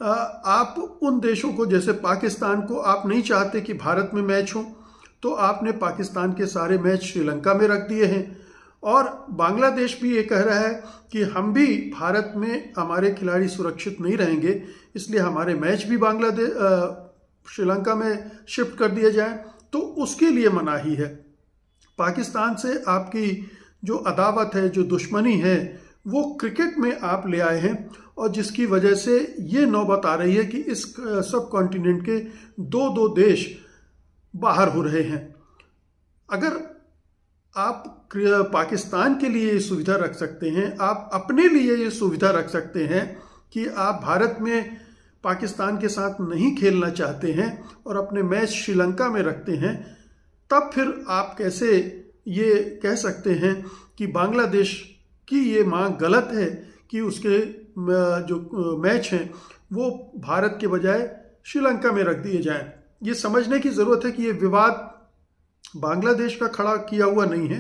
आप उन देशों को, जैसे पाकिस्तान को आप नहीं चाहते कि भारत में मैच हो, तो आपने पाकिस्तान के सारे मैच श्रीलंका में रख दिए हैं। और बांग्लादेश भी ये कह रहा है कि हम भी भारत में हमारे खिलाड़ी सुरक्षित नहीं रहेंगे, इसलिए हमारे मैच भी श्रीलंका में शिफ्ट कर दिए जाएं, तो उसके लिए मनाही है। पाकिस्तान से आपकी जो अदावत है, जो दुश्मनी है, वो क्रिकेट में आप ले आए हैं, और जिसकी वजह से ये नौबत आ रही है कि इस सब कॉन्टिनेंट के दो देश बाहर हो रहे हैं। अगर आप पाकिस्तान के लिए ये सुविधा रख सकते हैं, आप अपने लिए ये सुविधा रख सकते हैं कि आप भारत में पाकिस्तान के साथ नहीं खेलना चाहते हैं और अपने मैच श्रीलंका में रखते हैं, तब फिर आप कैसे ये कह सकते हैं कि बांग्लादेश की ये मांग गलत है कि उसके जो मैच हैं वो भारत के बजाय श्रीलंका में रख दिए जाएं। ये समझने की ज़रूरत है कि ये विवाद बांग्लादेश का खड़ा किया हुआ नहीं है,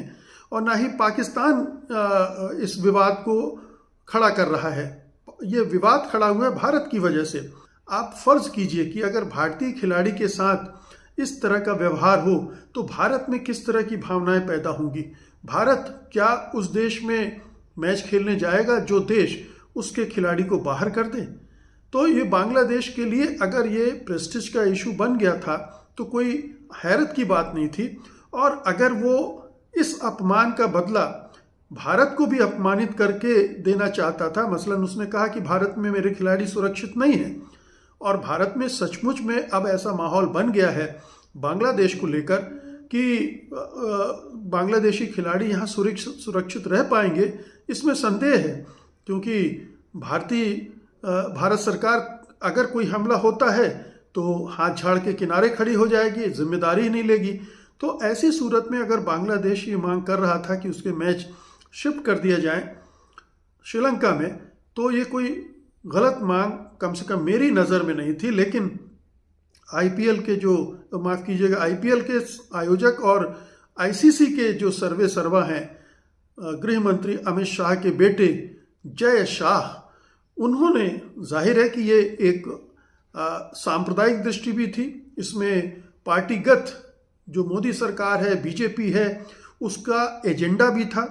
और ना ही पाकिस्तान इस विवाद को खड़ा कर रहा है। ये विवाद खड़ा हुआ है भारत की वजह से। आप फर्ज कीजिए कि अगर भारतीय खिलाड़ी के साथ इस तरह का व्यवहार हो तो भारत में किस तरह की भावनाएं पैदा होंगी। भारत क्या उस देश में मैच खेलने जाएगा जो देश उसके खिलाड़ी को बाहर कर दे? तो ये बांग्लादेश के लिए अगर ये प्रेस्टीज का इशू बन गया था तो कोई हैरत की बात नहीं थी। और अगर वो इस अपमान का बदला भारत को भी अपमानित करके देना चाहता था, मसलन उसने कहा कि भारत में मेरे खिलाड़ी सुरक्षित नहीं है, और भारत में सचमुच में अब ऐसा माहौल बन गया है बांग्लादेश को लेकर कि बांग्लादेशी खिलाड़ी यहाँ सुरक्षित रह पाएंगे, इसमें संदेह है। क्योंकि भारत सरकार अगर कोई हमला होता है तो हाथ झाड़ के किनारे खड़ी हो जाएगी, जिम्मेदारी ही नहीं लेगी। तो ऐसी सूरत में अगर बांग्लादेश ये मांग कर रहा था कि उसके मैच शिफ्ट कर दिया जाए श्रीलंका में, तो ये कोई गलत मांग कम से कम मेरी नज़र में नहीं थी। लेकिन आईपीएल के जो, माफ़ कीजिएगा, आईपीएल के आयोजक और आईसीसी के जो सर्वा हैं, गृह मंत्री अमित शाह के बेटे जय शाह, उन्होंने, जाहिर है कि ये एक सांप्रदायिक दृष्टि भी थी, इसमें पार्टीगत जो मोदी सरकार है, बीजेपी है, उसका एजेंडा भी था।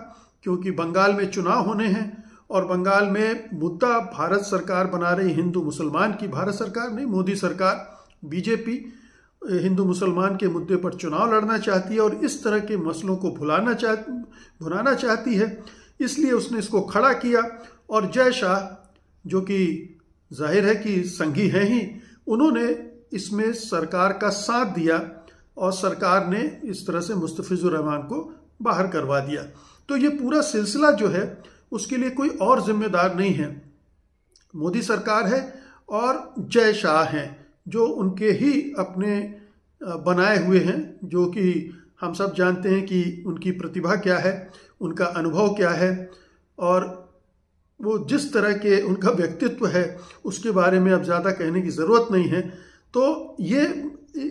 क्योंकि बंगाल में चुनाव होने हैं और बंगाल में मुद्दा भारत सरकार बना रही हिंदू मुसलमान की, भारत सरकार नहीं, मोदी सरकार, बीजेपी हिंदू मुसलमान के मुद्दे पर चुनाव लड़ना चाहती है और इस तरह के मसलों को भुनाना चाहती है। इसलिए उसने इसको खड़ा किया। और जय शाह, जो कि जाहिर है कि संघी हैं ही, उन्होंने इसमें सरकार का साथ दिया और सरकार ने इस तरह से मुस्तफिजुर रहमान को बाहर करवा दिया। तो ये पूरा सिलसिला जो है उसके लिए कोई और जिम्मेदार नहीं है, मोदी सरकार है और जय शाह हैं, जो उनके ही अपने बनाए हुए हैं, जो कि हम सब जानते हैं कि उनकी प्रतिभा क्या है, उनका अनुभव क्या है, और वो जिस तरह के उनका व्यक्तित्व है उसके बारे में अब ज़्यादा कहने की ज़रूरत नहीं है। तो ये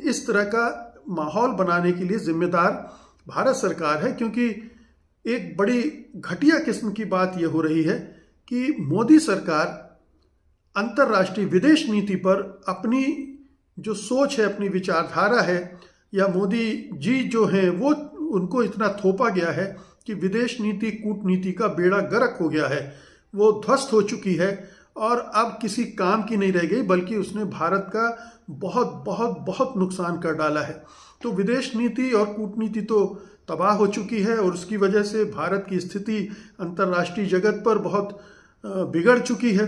इस तरह का माहौल बनाने के लिए जिम्मेदार भारत सरकार है। क्योंकि एक बड़ी घटिया किस्म की बात ये हो रही है कि मोदी सरकार अंतर्राष्ट्रीय विदेश नीति पर अपनी जो सोच है, अपनी विचारधारा है, या मोदी जी जो हैं वो, उनको इतना थोपा गया है कि विदेश नीति, कूटनीति का बेड़ा गर्क हो गया है, वो ध्वस्त हो चुकी है और अब किसी काम की नहीं रह गई, बल्कि उसने भारत का बहुत बहुत बहुत नुकसान कर डाला है। तो विदेश नीति और कूटनीति तो तबाह हो चुकी है और उसकी वजह से भारत की स्थिति अंतर्राष्ट्रीय जगत पर बहुत बिगड़ चुकी है।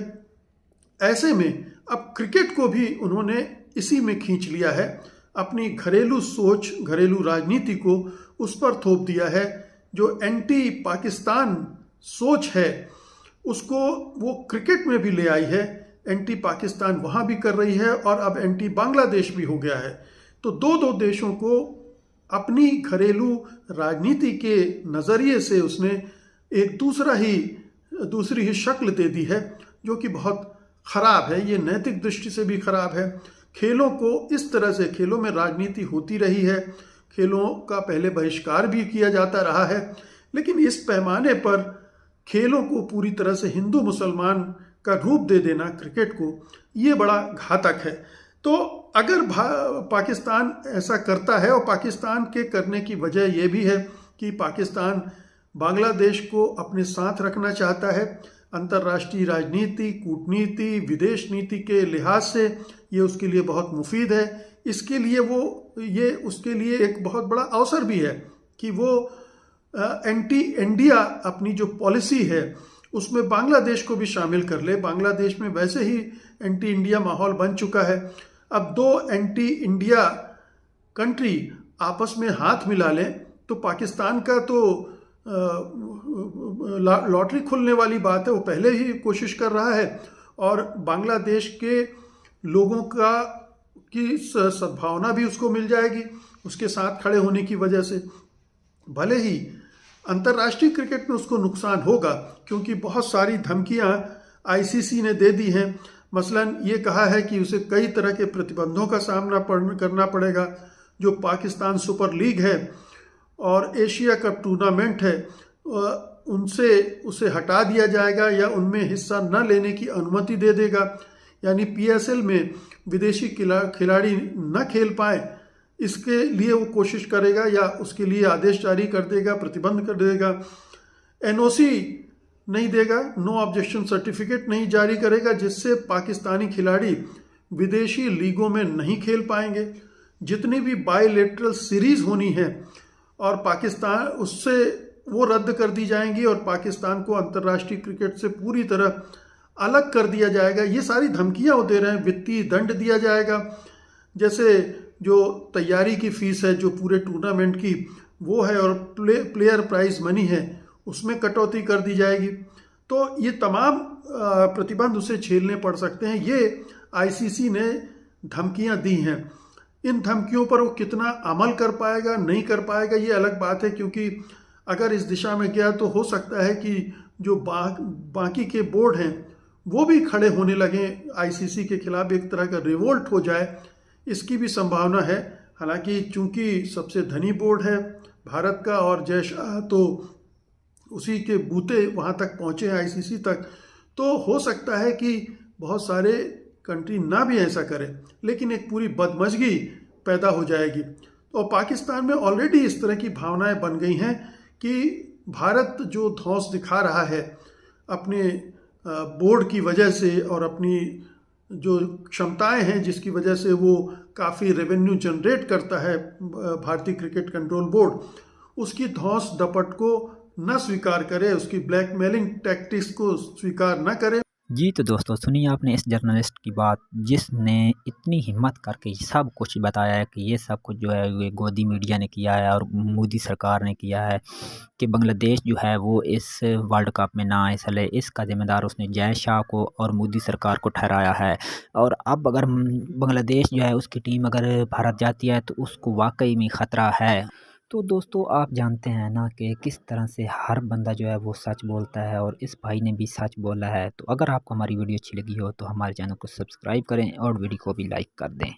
ऐसे में अब क्रिकेट को भी उन्होंने इसी में खींच लिया है, अपनी घरेलू सोच, घरेलू राजनीति को उस पर थोप दिया है। जो एंटी पाकिस्तान सोच है उसको वो क्रिकेट में भी ले आई है, एंटी पाकिस्तान वहाँ भी कर रही है और अब एंटी बांग्लादेश भी हो गया है। तो दो देशों को अपनी घरेलू राजनीति के नज़रिए से उसने एक दूसरी ही शक्ल दे दी है, जो कि बहुत ख़राब है। ये नैतिक दृष्टि से भी ख़राब है। खेलों को इस तरह से, खेलों में राजनीति होती रही है, खेलों का पहले बहिष्कार भी किया जाता रहा है, लेकिन इस पैमाने पर खेलों को पूरी तरह से हिंदू मुसलमान का रूप दे देना क्रिकेट को, ये बड़ा घातक है। तो अगर पाकिस्तान ऐसा करता है, और पाकिस्तान के करने की वजह यह भी है कि पाकिस्तान बांग्लादेश को अपने साथ रखना चाहता है, अंतर्राष्ट्रीय राजनीति, कूटनीति, विदेश नीति के लिहाज से ये उसके लिए बहुत मुफीद है। इसके लिए ये उसके लिए एक बहुत बड़ा अवसर भी है कि वो एंटी इंडिया अपनी जो पॉलिसी है उसमें बांग्लादेश को भी शामिल कर ले। बांग्लादेश में वैसे ही एंटी इंडिया माहौल बन चुका है। अब दो एंटी इंडिया कंट्री आपस में हाथ मिला लें तो पाकिस्तान का तो लॉटरी खुलने वाली बात है। वो पहले ही कोशिश कर रहा है, और बांग्लादेश के लोगों की सद्भावना भी उसको मिल जाएगी उसके साथ खड़े होने की वजह से। भले ही अंतर्राष्ट्रीय क्रिकेट में उसको नुकसान होगा, क्योंकि बहुत सारी धमकियां आईसीसी ने दे दी हैं। मसलन ये कहा है कि उसे कई तरह के प्रतिबंधों का सामना करना पड़ेगा। जो पाकिस्तान सुपर लीग है और एशिया कप टूर्नामेंट है, उसे हटा दिया जाएगा या उनमें हिस्सा न लेने की अनुमति दे देगा। यानी पीएसएल में विदेशी खिलाड़ी न खेल पाए, इसके लिए वो कोशिश करेगा या उसके लिए आदेश जारी कर देगा, प्रतिबंध कर देगा। एनओसी नहीं देगा, नो ऑब्जेक्शन सर्टिफिकेट नहीं जारी करेगा, जिससे पाकिस्तानी खिलाड़ी विदेशी लीगों में नहीं खेल पाएंगे। जितनी भी बायलैटरल सीरीज होनी है और पाकिस्तान उससे वो रद्द कर दी जाएंगी और पाकिस्तान को अंतर्राष्ट्रीय क्रिकेट से पूरी तरह अलग कर दिया जाएगा। ये सारी धमकियां वो दे रहे हैं। वित्तीय दंड दिया जाएगा, जैसे जो तैयारी की फीस है जो पूरे टूर्नामेंट की वो है, और प्लेयर प्राइज मनी है उसमें कटौती कर दी जाएगी। तो ये तमाम प्रतिबंध उसे झेलने पड़ सकते हैं। ये आईसीसी ने धमकियां दी हैं। इन धमकियों पर वो कितना अमल कर पाएगा नहीं कर पाएगा ये अलग बात है, क्योंकि अगर इस दिशा में गया तो हो सकता है कि जो बाकी के बोर्ड हैं वो भी खड़े होने लगे आईसीसी के खिलाफ, एक तरह का रिवोल्ट हो जाए, इसकी भी संभावना है। हालांकि चूंकि सबसे धनी बोर्ड है भारत का और जय शाह तो उसी के बूते वहाँ तक पहुँचे हैं आईसीसी तक, तो हो सकता है कि बहुत सारे कंट्री ना भी ऐसा करे, लेकिन एक पूरी बदमजगी पैदा हो जाएगी। तो पाकिस्तान में ऑलरेडी इस तरह की भावनाएं बन गई हैं कि भारत जो धौंस दिखा रहा है अपने बोर्ड की वजह से और अपनी जो क्षमताएं हैं जिसकी वजह से वो काफ़ी रेवेन्यू जनरेट करता है भारतीय क्रिकेट कंट्रोल बोर्ड, उसकी धौंस दपट को न स्वीकार करे, उसकी ब्लैकमेलिंग टैक्टिक्स को स्वीकार न करे। जी तो दोस्तों सुनिए आपने इस जर्नलिस्ट की बात, जिसने इतनी हिम्मत करके सब कुछ बताया है कि ये सब कुछ जो है ये गोदी मीडिया ने किया है और मोदी सरकार ने किया है कि बांग्लादेश जो है वो इस वर्ल्ड कप में ना हिस्सा ले। इसका जिम्मेदार उसने जय शाह को और मोदी सरकार को ठहराया है। और अब अगर बांग्लादेश जो है उसकी टीम अगर भारत जाती है तो उसको वाकई में ख़तरा है। तो दोस्तों आप जानते हैं ना कि किस तरह से हर बंदा जो है वो सच बोलता है, और इस भाई ने भी सच बोला है। तो अगर आपको हमारी वीडियो अच्छी लगी हो तो हमारे चैनल को सब्सक्राइब करें और वीडियो को भी लाइक कर दें।